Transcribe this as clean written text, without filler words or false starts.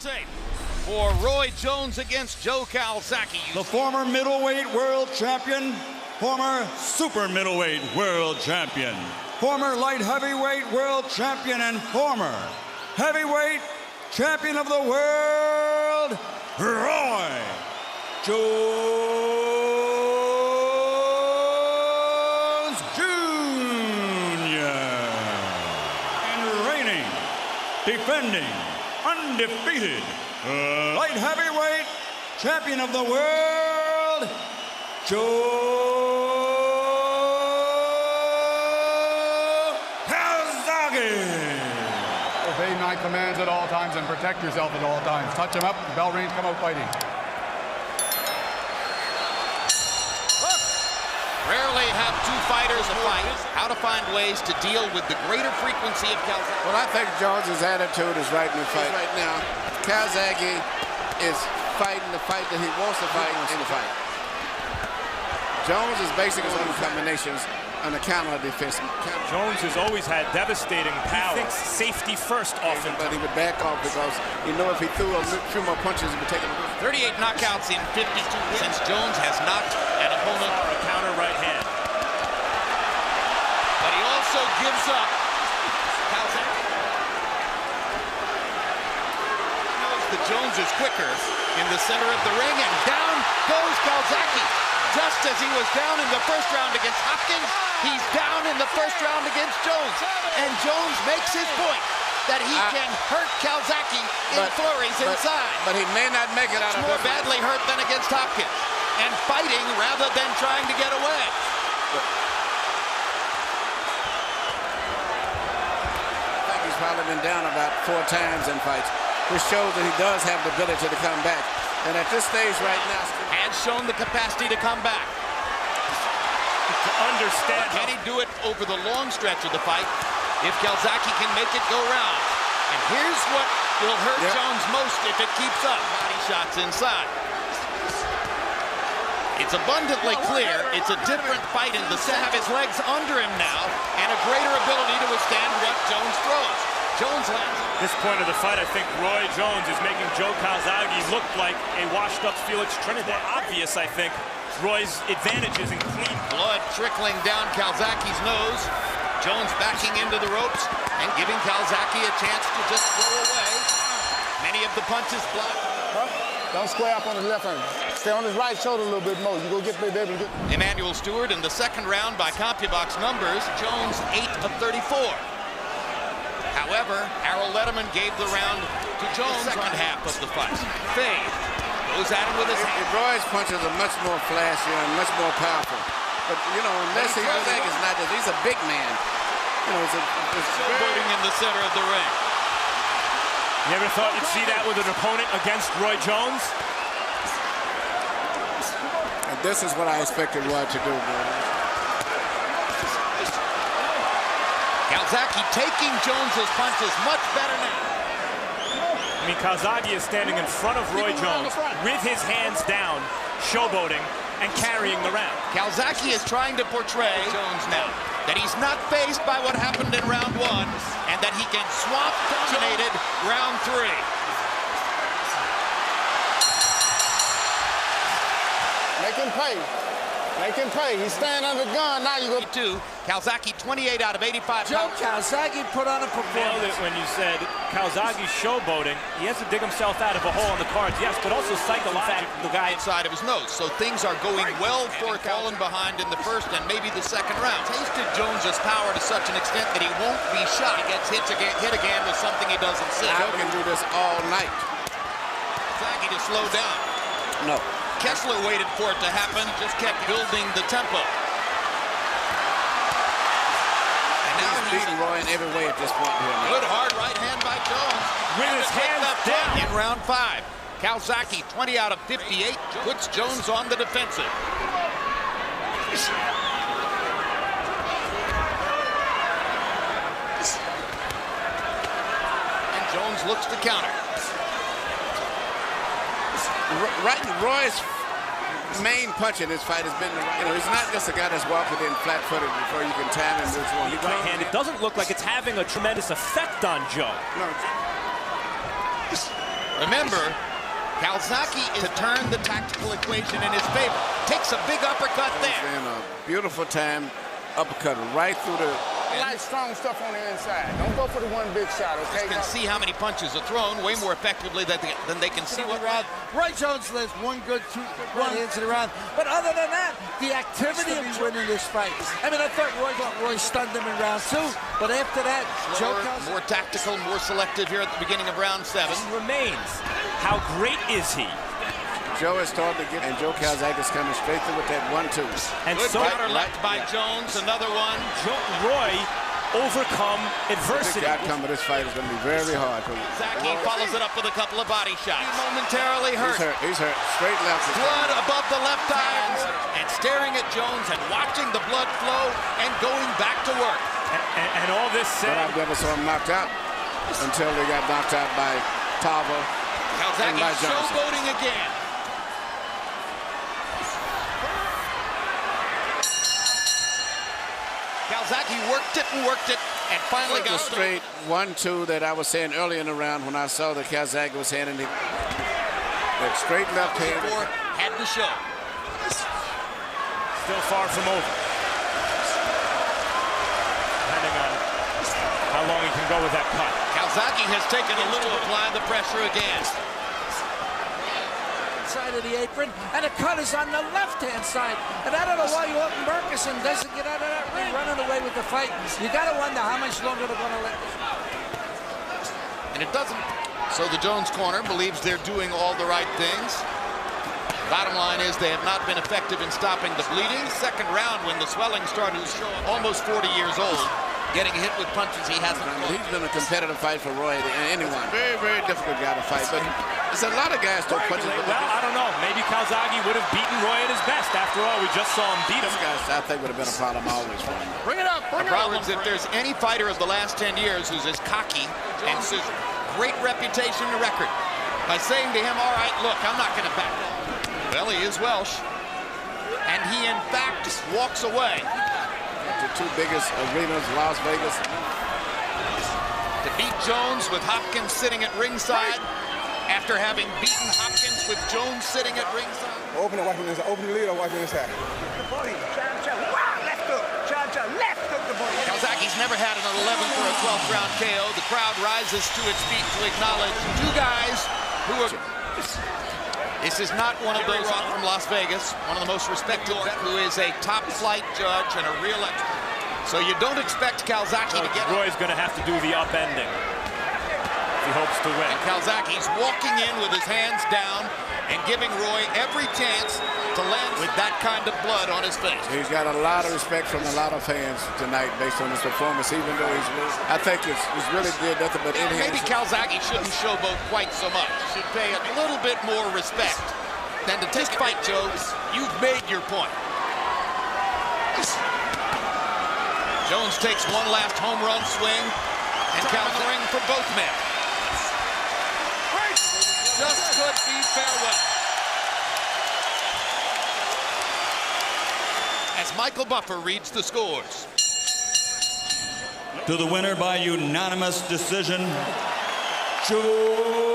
tape for Roy Jones against Joe Calzaghe. The former middleweight world champion, former super middleweight world champion, former light heavyweight world champion, and former heavyweight champion of the world, Roy Jones Jr. And reigning, defending, undefeated light heavyweight champion of the world, Joe Calzaghe. Obey my commands at all times and protect yourself at all times. Touch him up, bell range, come out fighting. Rarely have two fighters a fight. How to find ways to deal with the greater frequency of Calzaghe. Well, I think Jones's attitude is right in the fight. Right now, Calzaghe is fighting the fight that he wants to fight in the fight. Jones is basically on combinations on the counter defense. Jones has always had devastating power. He thinks safety first often. But he would back off because you know if he threw a few more punches, he would take it. 38 knockouts in 52 since Jones has knocked an opponent. A counter right hand. But he also gives up. Calzaghe knows that Jones is quicker in the center of the ring, and down goes Calzaghe. Just as he was down in the first round against Hopkins, he's down in the first round against Jones. And Jones makes his point that he can hurt Calzaghe in flurries inside. But he may not make it out of more badly hurt than against Hopkins. And fighting rather than trying to get away. I think he's probably been down about 4 times in fights, which shows that he does have the ability to come back. And at this stage right now, has shown the capacity to come back. To understand. Can he do it over the long stretch of the fight if Calzaghe can make it go round? And here's what will hurt Jones most if it keeps up. Body shots inside. It's abundantly clear it's a different fight in the sense of his legs under him now and a greater ability to withstand what Jones throws. Jones lands. This point of the fight, I think Roy Jones is making Joe Calzaghe look like a washed-up Felix Trinidad. Obvious, I think, Roy's advantages in clean. Blood trickling down Calzaghe's nose. Jones backing into the ropes and giving Calzaghe a chance to just throw away. Many of the punches blocked. Don't square up on his left hand. Stay on his right shoulder a little bit more. You go get there, baby. Emmanuel Stewart in the second round by CompuBox numbers. Jones 8 of 34. However, Harold Letterman gave the round to Jones second half of the fight. Fade goes at him with his hand. Roy's punches are much more flashier and much more powerful. But, you know, unless he's not just, he's a big man. You know, it's showboating in the center of the ring. You ever thought you'd see that with an opponent against Roy Jones? And this is what I expected Roy to do, man. Calzaghe taking Jones's punches much better now. I mean, Calzaghe is standing in front of Roy Jones with his hands down, showboating, and carrying the round. Calzaghe is trying to portray Jones now that he's not faced by what happened in round 1 and that he can swamp dominated round 3. Make him pay. Make him pay. He's staying under gun. Now you go. Calzaghe 28 out of 85. Joe Calzaghe put on a performance. Nailed it when you said Calzaghe's showboating. He has to dig himself out of a hole on the cards, yes, but also psychologically. The guy inside of his nose. So things are going well for Callen behind in the first and maybe the second round. Tasted Jones's power to such an extent that he won't be shot. He gets hit again with something he doesn't see. Joe can do this all night. Calzaghe to slow down. No. Kessler waited for it to happen, just kept building the tempo. And now he's beating Roy in every way at this point here. Good hard right hand by Jones. With his hands down. In round 5. Calzaghe 20 out of 58 puts Jones on the defensive. And Jones looks to counter. Roy's main punch in this fight has been, you know, he's not just a guy that's walking in flat-footed before you can time him which one. Right hand, it doesn't look like it's having a tremendous effect on Joe. No. Remember, Calzaghe is to turn the tactical equation in his favor. Takes a big uppercut there. And a beautiful time uppercut right through the... I like strong stuff on the inside. Don't go for the one big shot, okay? You can see how many punches are thrown way more effectively than they can see what round. Roy Jones lives one good, two good hands in the round. But other than that, the activity of winning this fight. I mean, I thought Roy stunned him in round 2, but after that, Joe Calzaghe, more tactical, more selective here at the beginning of round 7. Remains. How great is he? Joe is starting to get, and Joe Calzaghe is coming straight through with that 1-2. And good so counter left by Jones, another one. Roy overcome adversity. The outcome of this fight is going to be very hard. Calzaghe follows it up with a couple of body shots. He momentarily hurt. He's hurt. Straight left. Blood above the left eye, and staring at Jones and watching the blood flow and going back to work. And all this said, but I've never saw him knocked out until they got knocked out by Tava. Calzaghe showboating again. Calzaghe worked it, and finally got the straight 1-2 that I was saying earlier in the round when I saw that Calzaghe was handing it. That straight left hand. Had to show. Still far from over. Depending on how long he can go with that cut. Calzaghe has taken a little to apply the pressure again. Side of the apron, and the cut is on the left-hand side. And I don't know why Orton Berkison doesn't get out of that ring, running away with the fight. You got to wonder how much longer they're going to let this go. And it doesn't. So the Jones corner believes they're doing all the right things. Bottom line is they have not been effective in stopping the bleeding. Second round when the swelling started to show, almost 40 years old, getting hit with punches he hasn't. He's been a competitive fight for Roy and anyone. Very, very difficult guy to fight, but there's a lot of guys throw punches. Well, I don't know. Maybe Calzaghe would have beaten Roy at his best. After all, we just saw him beat him. This guy, I think, would have been a problem always for him. Bring it up, bring it up. The problem is if there's any fighter of the last 10 years who's as cocky and has great reputation and record, by saying to him, all right, look, I'm not going to back off. Well, he is Welsh, and he, in fact, walks away. The two biggest arenas, Las Vegas. To beat Jones with Hopkins sitting at ringside after having beaten Hopkins with Jones sitting at ringside. Open the weapon inside. Open the lead or weapon inside. The body. Wow, left hook. Left hook the body. Calzaghe's never had an 11th or a 12th round KO. The crowd rises to its feet to acknowledge two guys who are... This is not one of those from Las Vegas, one of the most respected, who is a top flight judge and a real expert. So you don't expect Calzaghe to get... Roy's going to have to do the upending if he hopes to win. And Calzaghe's walking in with his hands down and giving Roy every chance to land with that kind of blood on his face. He's got a lot of respect from a lot of fans tonight based on his performance, even though he's losing. I think it's really did nothing but enhance. Maybe Calzaghe shouldn't showboat quite so much. Should pay a little bit more respect than to take fight, Joe. You've made your point. Jones takes one last home run swing and counts the ring for both men. Just could be farewell. As Michael Buffer reads the scores. To the winner by unanimous decision, Joe